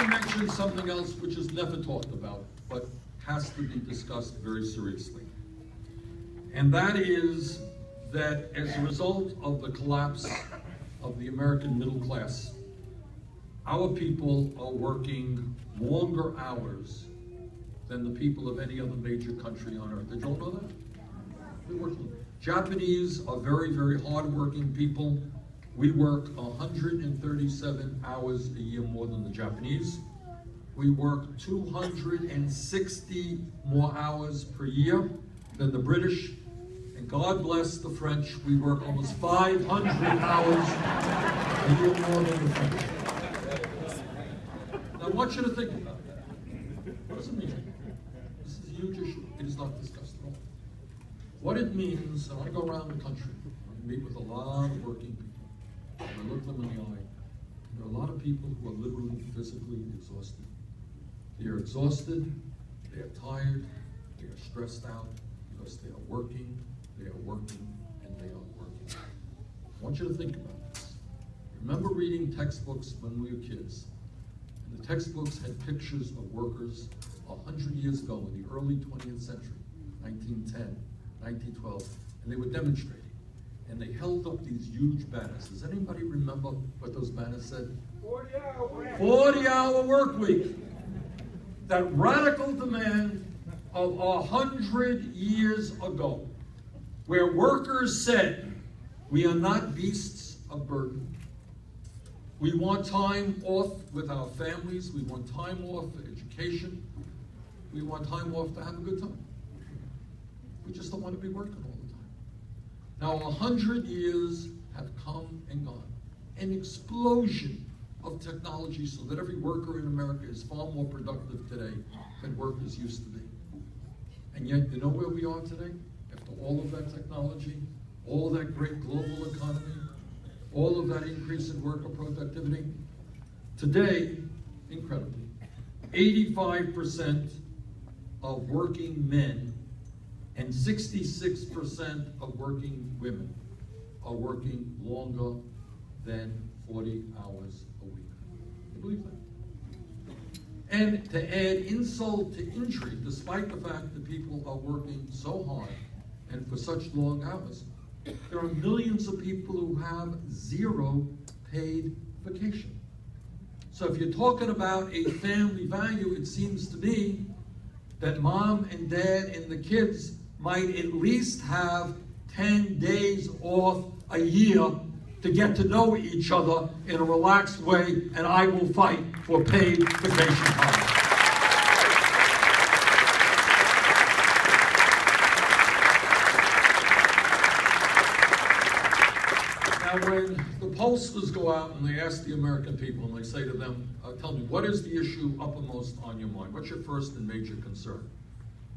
mention something else which is never talked about, but has to be discussed very seriously. And that is that as a result of the collapse of the American middle class, our people are working longer hours than the people of any other major country on earth. Did you all know that? They're working. Japanese are very, very hard-working people. We work 137 hours a year more than the Japanese. We work 260 more hours per year than the British. And God bless the French, we work almost 500 hours a year more than the French. Now I want you to think about that. What does it mean? This is a huge issue. It is not discussed at all. What it means, and I go around the country, I meet with a lot of working people. I look them in the eye. There are a lot of people who are literally physically exhausted. They are exhausted, they are tired, they are stressed out because they are working, and they are working. I want you to think about this. Remember reading textbooks when we were kids, and the textbooks had pictures of workers 100 years ago in the early 20th century, 1910, 1912, and they were demonstrating. And they held up these huge banners. Does anybody remember what those banners said? 40-hour work week. That radical demand of 100 years ago, where workers said, we are not beasts of burden. We want time off with our families. We want time off for education. We want time off to have a good time. We just don't want to be working all the time. Now, 100 years have come and gone. An explosion of technology so that every worker in America is far more productive today than workers used to be. And yet, you know where we are today? After all of that technology, all that great global economy, all of that increase in worker productivity. Today, incredibly, 85% of working men and 66% of working women are working longer than 40 hours a week. Can you believe that? And to add insult to injury, despite the fact that people are working so hard and for such long hours, there are millions of people who have zero paid vacation. So if you're talking about a family value, it seems to me that mom and dad and the kids might at least have 10 days off a year to get to know each other in a relaxed way, and I will fight for paid vacation time. Now, when the pollsters go out and they ask the American people and they say to them, tell me, what is the issue uppermost on your mind? What's your first and major concern?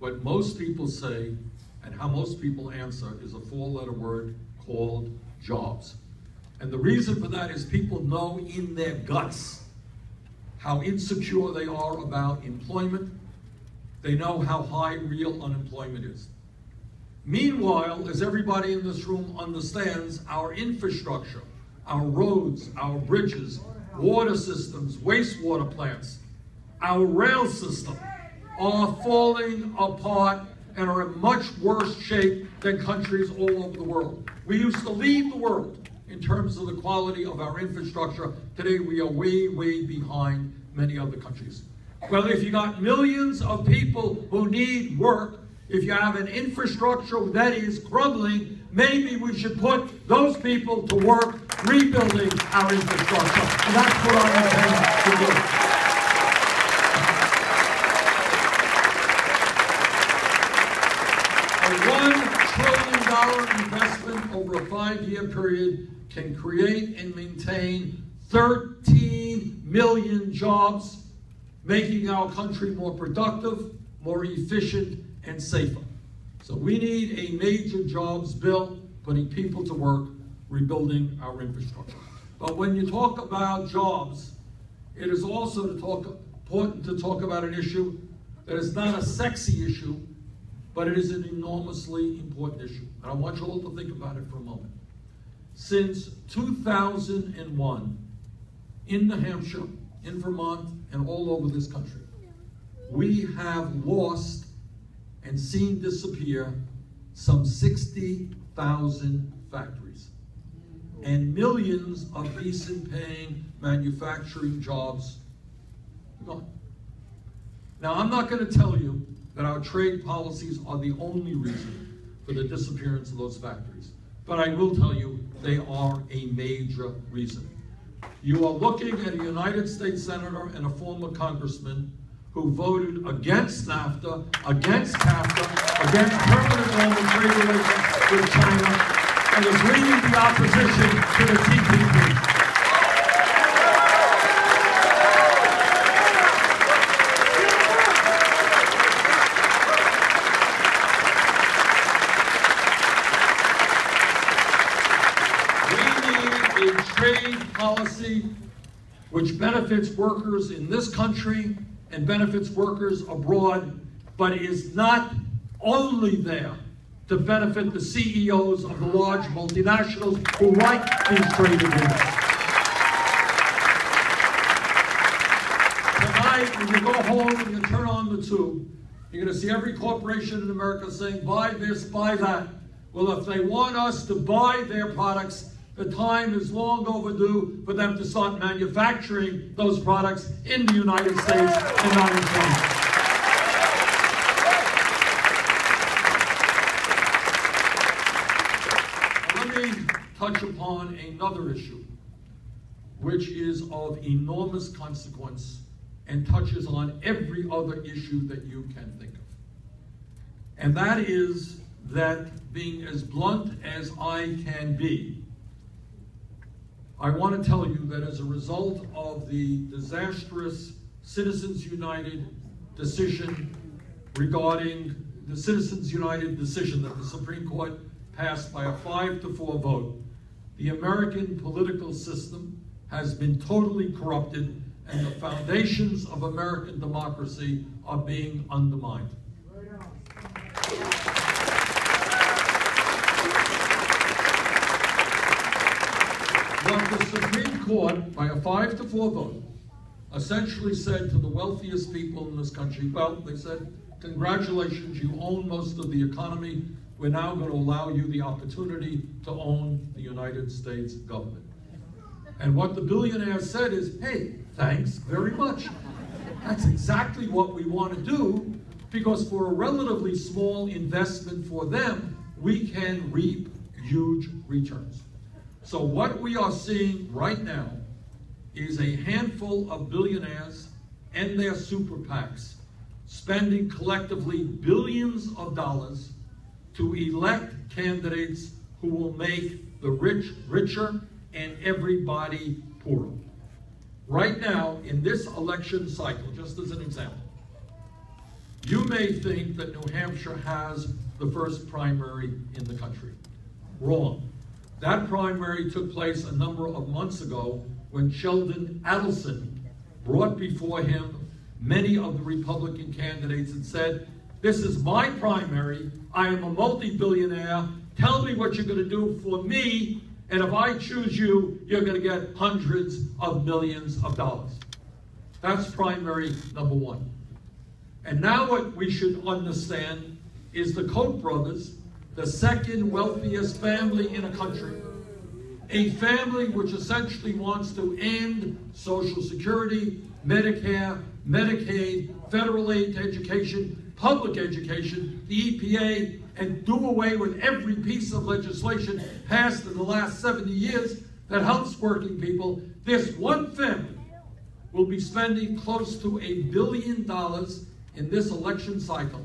What most people say and how most people answer is a four-letter word called jobs. And the reason for that is people know in their guts how insecure they are about employment. They know how high real unemployment is. Meanwhile, as everybody in this room understands, our infrastructure, our roads, our bridges, water systems, wastewater plants, our rail system are falling apart and are in much worse shape than countries all over the world. We used to lead the world in terms of the quality of our infrastructure. Today we are way, way behind many other countries. Well, if you got millions of people who need work, if you have an infrastructure that is crumbling, maybe we should put those people to work rebuilding our infrastructure. And that's what I intend to do. A $1 trillion investment over a 5-year period can create and maintain 13 million jobs, making our country more productive, more efficient, and safer. So we need a major jobs bill, putting people to work, rebuilding our infrastructure. But when you talk about jobs, it is also important to talk about an issue that is not a sexy issue, but it is an enormously important issue. And I want you all to think about it for a moment. Since 2001, in New Hampshire, in Vermont and all over this country. We have lost and seen disappear some 60,000 factories and millions of decent-paying manufacturing jobs gone. Now, I'm not going to tell you that our trade policies are the only reason for the disappearance of those factories, but I will tell you they are a major reason. You are looking at a United States Senator and a former congressman who voted against NAFTA, against CAFTA, against permanent normal trade relations with China, and is leading the opposition to the TPP. We need a trade policy which benefits workers in this country and benefits workers abroad, but is not only there to benefit the CEOs of the large multinationals who like these trade agreements. Tonight, when you go home and you turn on the tube, you're going to see every corporation in America saying, buy this, buy that. Well, if they want us to buy their products, the time is long overdue for them to start manufacturing those products in the United States and not in China. Touch upon another issue, which is of enormous consequence and touches on every other issue that you can think of. And that is that, being as blunt as I can be, I want to tell you that as a result of the disastrous Citizens United decision regarding the Citizens United decision that the Supreme Court passed by a 5-4 vote, the American political system has been totally corrupted and the foundations of American democracy are being undermined. What the Supreme Court, by a 5-4 vote, essentially said to the wealthiest people in this country, well, they said, congratulations, you own most of the economy. We're now going to allow you the opportunity to own the United States government. And what the billionaires said is, hey, thanks very much. That's exactly what we want to do, because for a relatively small investment for them, we can reap huge returns. So what we are seeing right now is a handful of billionaires and their super PACs spending collectively billions of dollars to elect candidates who will make the rich richer and everybody poorer. Right now, in this election cycle, just as an example, you may think that New Hampshire has the first primary in the country. Wrong. That primary took place a number of months ago when Sheldon Adelson brought before him many of the Republican candidates and said, this is my primary, I am a multi-billionaire, tell me what you're going to do for me, and if I choose you, you're going to get hundreds of millions of dollars. That's primary number one. And now what we should understand is the Koch brothers, the second wealthiest family in a country, a family which essentially wants to end Social Security, Medicare, Medicaid, federal aid to education, public education, the EPA, and do away with every piece of legislation passed in the last 70 years that helps working people. This one family will be spending close to $1 billion in this election cycle.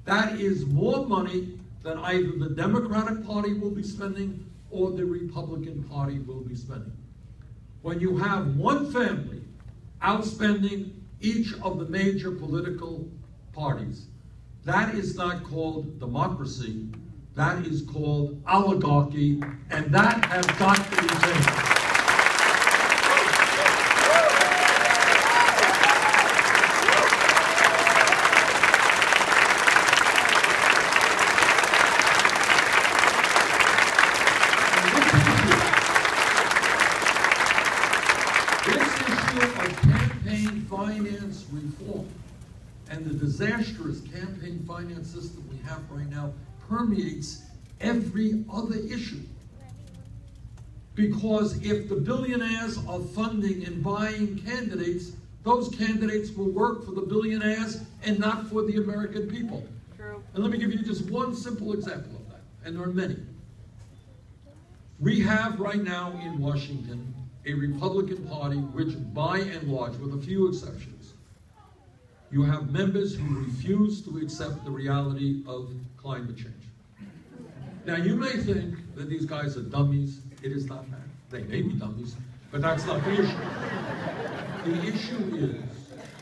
That is more money than either the Democratic Party will be spending or the Republican Party will be spending. When you have one family outspending each of the major political parties, that is not called democracy, that is called oligarchy, and that has got to be changed. This issue of campaign finance reform and the disastrous campaign finance system we have right now permeates every other issue. Because if the billionaires are funding and buying candidates, those candidates will work for the billionaires and not for the American people. True. And let me give you just one simple example of that, and there are many. We have right now in Washington a Republican Party which, by and large, with a few exceptions, you have members who refuse to accept the reality of climate change. Now, you may think that these guys are dummies. It is not that. They may be dummies, but that's not the issue. The issue is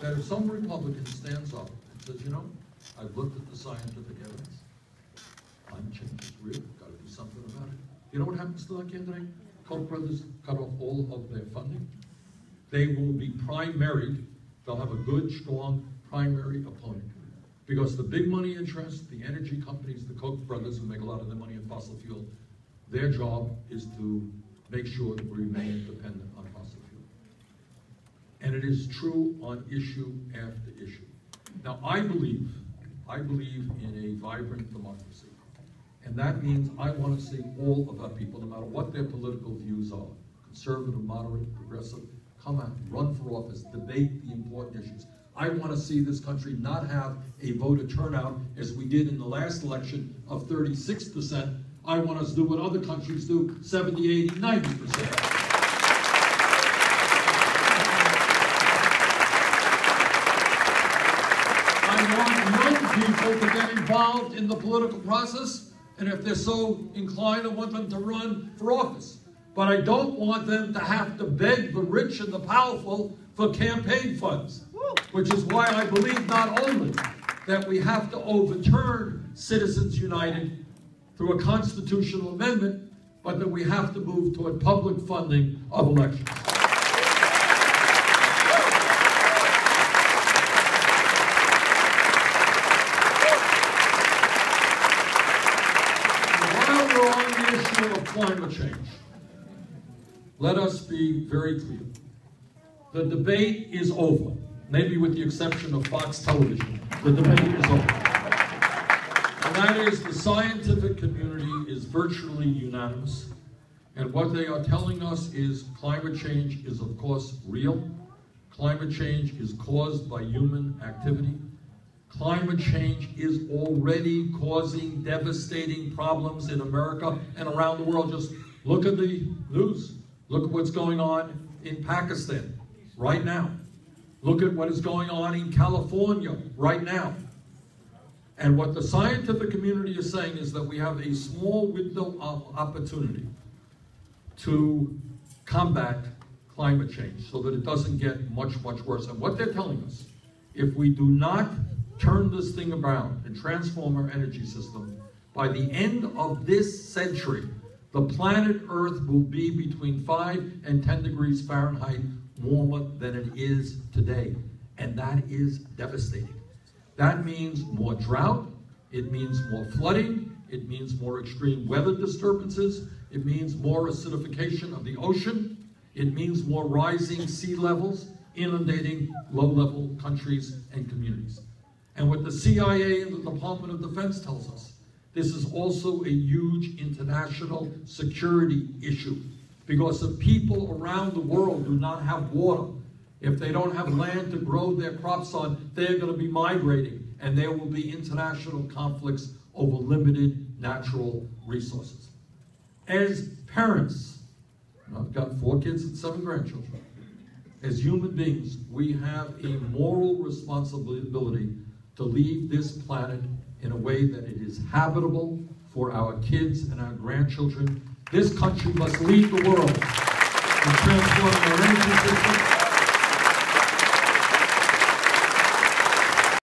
that if some Republican stands up and says, you know, I've looked at the scientific evidence, climate change is real, got to do something about it. You know what happens to that candidate? Koch brothers cut off all of their funding. They will be primaried. They'll have a good, strong primary opponent. Because the big money interests, the energy companies, the Koch brothers who make a lot of their money in fossil fuel, their job is to make sure that we remain dependent on fossil fuel. And it is true on issue after issue. Now, I believe in a vibrant democracy. And that means I want to see all of our people, no matter what their political views are, conservative, moderate, progressive, come out, run for office, debate the important issues. I want to see this country not have a voter turnout, as we did in the last election, of 36%. I want us to do what other countries do, 70, 80, 90%. I want young people to get involved in the political process, and if they're so inclined, I want them to run for office. But I don't want them to have to beg the rich and the powerful for campaign funds, which is why I believe not only that we have to overturn Citizens United through a constitutional amendment, but that we have to move toward public funding of elections. While we're on the issue of climate change, let us be very clear. The debate is over, maybe with the exception of Fox Television. The debate is over. And that is, the scientific community is virtually unanimous. And what they are telling us is climate change is, of course, real. Climate change is caused by human activity. Climate change is already causing devastating problems in America and around the world. Just look at the news. Look at what's going on in Pakistan right now. Look at what is going on in California right now. And what the scientific community is saying is that we have a small window of opportunity to combat climate change so that it doesn't get much, much worse. And what they're telling us, if we do not turn this thing around and transform our energy system, by the end of this century, the planet Earth will be between 5 and 10 degrees Fahrenheit warmer than it is today. And that is devastating. That means more drought, it means more flooding, it means more extreme weather disturbances, it means more acidification of the ocean, it means more rising sea levels, inundating low-level countries and communities. And what the CIA and the Department of Defense tells us, this is also a huge international security issue, because if people around the world do not have water, if they don't have land to grow their crops on, they're going to be migrating, and there will be international conflicts over limited natural resources. As parents, I've got 4 kids and 7 grandchildren, as human beings, we have a moral responsibility to leave this planet in a way that it is habitable for our kids and our grandchildren. This country must lead the world in transforming our energy system.